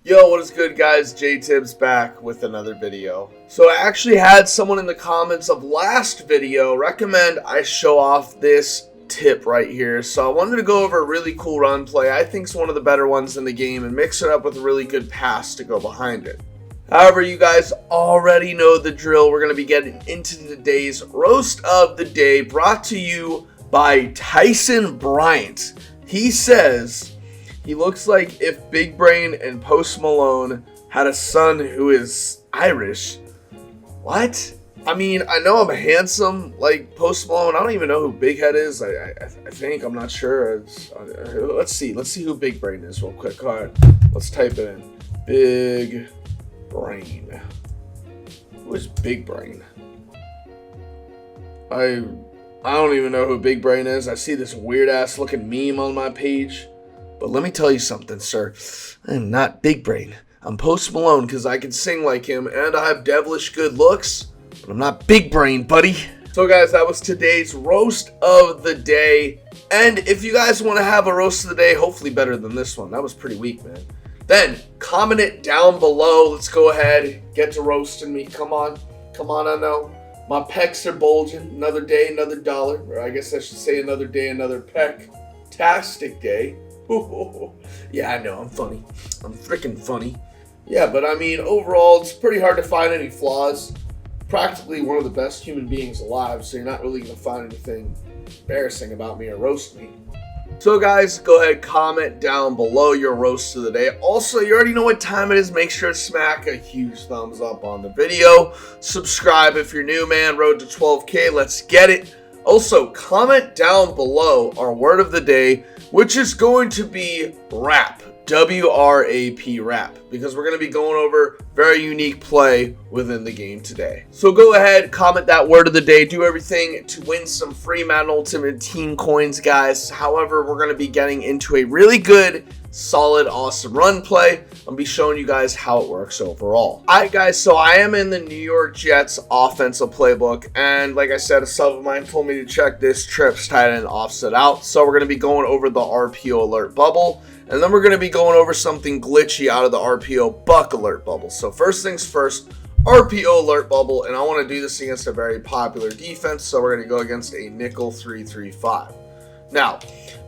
Yo, what is good, guys? JTibbs back with another video. So I actually had someone in the comments of last video recommend I show off this tip right here. So I wanted to go over a really cool run play. I think it's one of the better ones in the game and mix it up with a really good pass to go behind it. However, you guys already know the drill. We're going to be getting into today's roast of the day, brought to you by Tyson Bryant. He says he looks like if Big Brain and Post Malone had a son who is Irish. What? I mean, I know I'm handsome like Post Malone. I don't even know who Big Head is. I think. I'm not sure. Let's see who Big Brain is real quick. All right, let's type it in. Big Brain. Who is Big Brain? I don't even know who Big Brain is. I see this weird ass looking meme on my page. But let me tell you something, sir. I am not Big Brain. I'm Post Malone because I can sing like him and I have devilish good looks. But I'm not Big Brain, buddy. So guys, that was today's roast of the day. And if you guys want to have a roast of the day, hopefully better than this one. That was pretty weak, man. Then comment it down below. Let's go ahead. Get to roasting me. Come on. Come on, I know. My pecs are bulging. Another day, another dollar. Or I guess I should say another day, another peck-tastic day. Yeah, I know, I'm funny. I'm freaking funny. Yeah, but I mean, overall, it's pretty hard to find any flaws. Practically one of the best human beings alive, so you're not really going to find anything embarrassing about me or roast me. So guys, go ahead, comment down below your roast of the day. Also, you already know what time it is. Make sure to smack a huge thumbs up on the video. Subscribe if you're new, man. Road to 12K, let's get it. Also, comment down below our word of the day, which is going to be rap, W-R-A-P, rap, because we're going to be going over very unique play within the game today. So go ahead, comment that word of the day, do everything to win some free Madden Ultimate Team coins, guys. However, we're going to be getting into a really good, solid, awesome run play. I'll be showing you guys how it works overall. Alright guys, so I am in the New York Jets offensive playbook, and like I said, a sub of mine told me to check this trips tight end offset out. So we're going to be going over the RPO alert bubble, and then we're going to be going over something glitchy out of the RPO buck alert bubble. So first things first, RPO alert bubble, and I want to do this against a very popular defense, so we're going to go against a nickel 3-3-5. Now,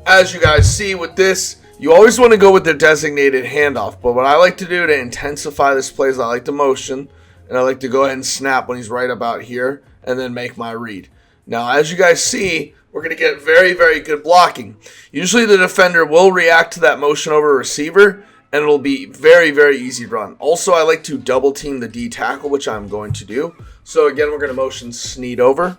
as you guys see with this, you always want to go with the designated handoff, but what I like to do to intensify this play is I like to motion, and I like to go ahead and snap when he's right about here, and then make my read. Now, as you guys see, we're going to get very, very good blocking. Usually the defender will react to that motion over a receiver, and it'll be very, very easy to run. Also, I like to double team the D tackle, which I'm going to do. So again, we're going to motion Snead over,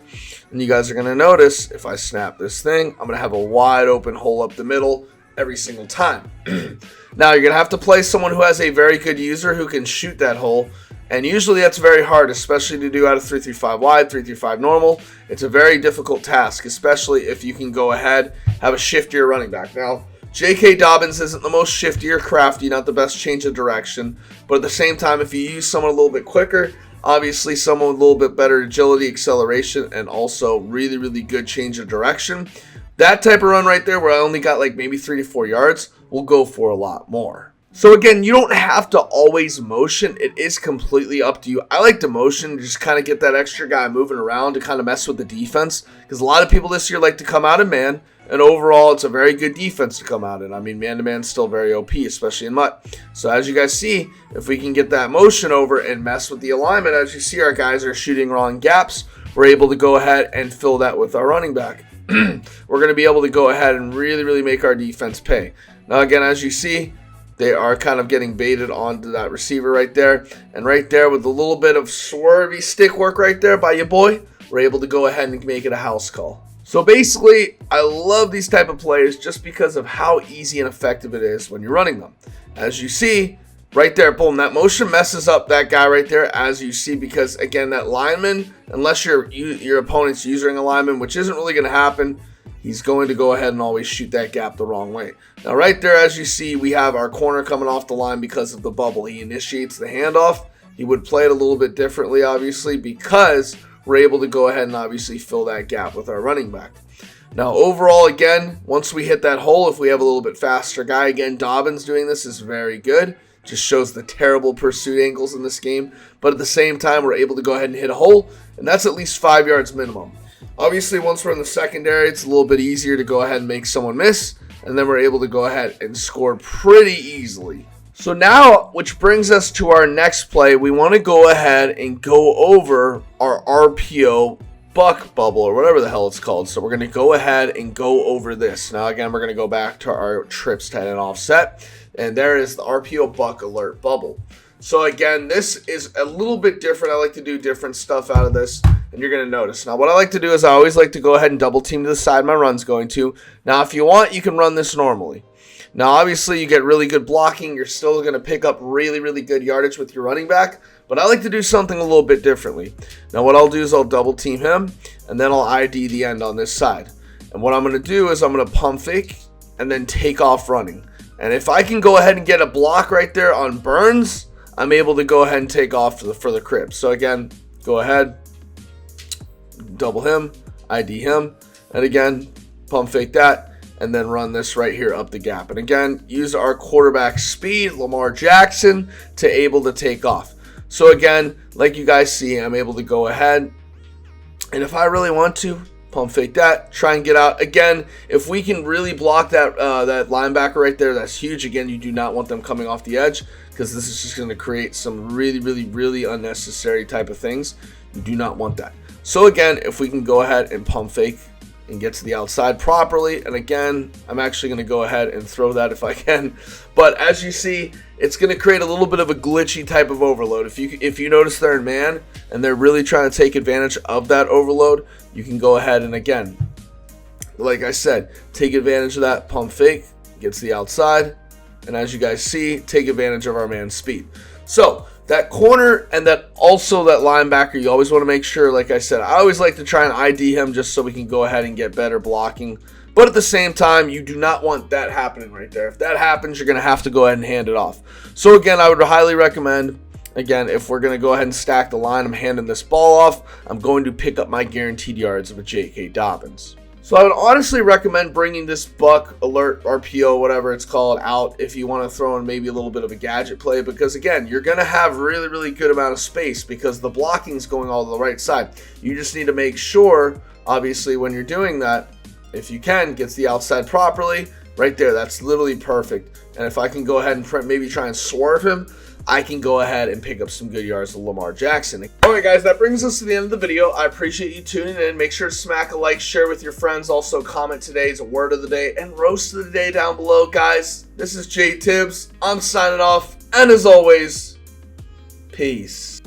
and you guys are going to notice if I snap this thing, I'm going to have a wide open hole up the middle every single time. Now you're going to have to play someone who has a very good user who can shoot that hole, and usually that's very hard, especially to do out of 3-3-5 wide, 3-3-5 normal. It's a very difficult task, especially if you can go ahead, have a shiftier running back. Now, J.K. Dobbins isn't the most shifty or crafty, not the best change of direction, but at the same time, if you use someone a little bit quicker, obviously someone with a little bit better agility, acceleration, and also really, really good change of direction, that type of run right there where I only got like maybe 3 to 4 yards will go for a lot more. So again, you don't have to always motion. It is completely up to you. I like to motion, just kind of get that extra guy moving around to kind of mess with the defense, because a lot of people this year like to come out in man, and overall it's a very good defense to come out in. I mean, man-to-man is still very OP, especially in MUT. So as you guys see, if we can get that motion over and mess with the alignment, as you see our guys are shooting wrong gaps, we're able to go ahead and fill that with our running back. We're going to be able to go ahead and really, really make our defense pay. Now again, as you see, they are kind of getting baited onto that receiver right there. And right there with a little bit of swervy stick work right there by your boy, we're able to go ahead and make it a house call. So basically, I love these type of plays just because of how easy and effective it is when you're running them. As you see, right there, boom, that motion messes up that guy right there, as you see, because again, that lineman, unless your opponent's using a lineman, which isn't really going to happen, he's going to go ahead and always shoot that gap the wrong way. Now right there, as you see, we have our corner coming off the line because of the bubble. He initiates the handoff. He would play it a little bit differently, obviously, because we're able to go ahead and obviously fill that gap with our running back. Now overall, again, once we hit that hole, if we have a little bit faster guy, again, Dobbins doing this is very good. Just shows the terrible pursuit angles in this game. But at the same time, we're able to go ahead and hit a hole, and that's at least 5 yards minimum. Obviously, once we're in the secondary, it's a little bit easier to go ahead and make someone miss, and then we're able to go ahead and score pretty easily. So now, which brings us to our next play, we want to go ahead and go over our RPO buck bubble, or whatever the hell it's called. So we're going to go ahead and go over this. Now again, we're going to go back to our trips tight end offset, and there is the RPO buck alert bubble. So again, this is a little bit different. I like to do different stuff out of this, and you're going to notice. Now what I like to do is I always like to go ahead and double team to the side my run's going to. Now if you want, you can run this normally. Now obviously you get really good blocking. You're still going to pick up really, really good yardage with your running back. But I like to do something a little bit differently. Now what I'll do is I'll double team him, and then I'll ID the end on this side. And what I'm going to do is I'm going to pump fake and then take off running. And if I can go ahead and get a block right there on Burns, I'm able to go ahead and take off for the crib. So again, go ahead, double him, ID him, and again, pump fake that, and then run this right here up the gap. And again, use our quarterback speed, Lamar Jackson, to able to take off. So again, like you guys see, I'm able to go ahead, and if I really want to, pump fake that, try and get out. Again, if we can really block that that linebacker right there, that's huge. Again, you do not want them coming off the edge, because this is just going to create some really, really, really unnecessary type of things. You do not want that. So again, if we can go ahead and pump fake and get to the outside properly, and again, I'm actually going to go ahead and throw that if I can. But as you see, it's going to create a little bit of a glitchy type of overload. If you notice they're in man and they're really trying to take advantage of that overload, you can go ahead and again, like I said, take advantage of that, pump fake, get to the outside, and as you guys see, take advantage of our man's speed. So that corner and that also that linebacker, you always want to make sure, like I said, I always like to try and ID him just so we can go ahead and get better blocking. But at the same time, you do not want that happening right there. If that happens, you're going to have to go ahead and hand it off. So again, I would highly recommend, again, if we're going to go ahead and stack the line, I'm handing this ball off, I'm going to pick up my guaranteed yards of a J.K. Dobbins. So I would honestly recommend bringing this buck, alert, RPO, whatever it's called, out if you want to throw in maybe a little bit of a gadget play, because again, you're going to have really, really good amount of space because the blocking is going all to the right side. You just need to make sure, obviously, when you're doing that, if you can, gets the outside properly, right there, that's literally perfect. And if I can go ahead and maybe try and swerve him, I can go ahead and pick up some good yards to Lamar Jackson. Alright guys, that brings us to the end of the video. I appreciate you tuning in. Make sure to smack a like, share with your friends. Also comment today's word of the day and roast of the day down below. Guys, this is JTibbs. I'm signing off. And as always, peace.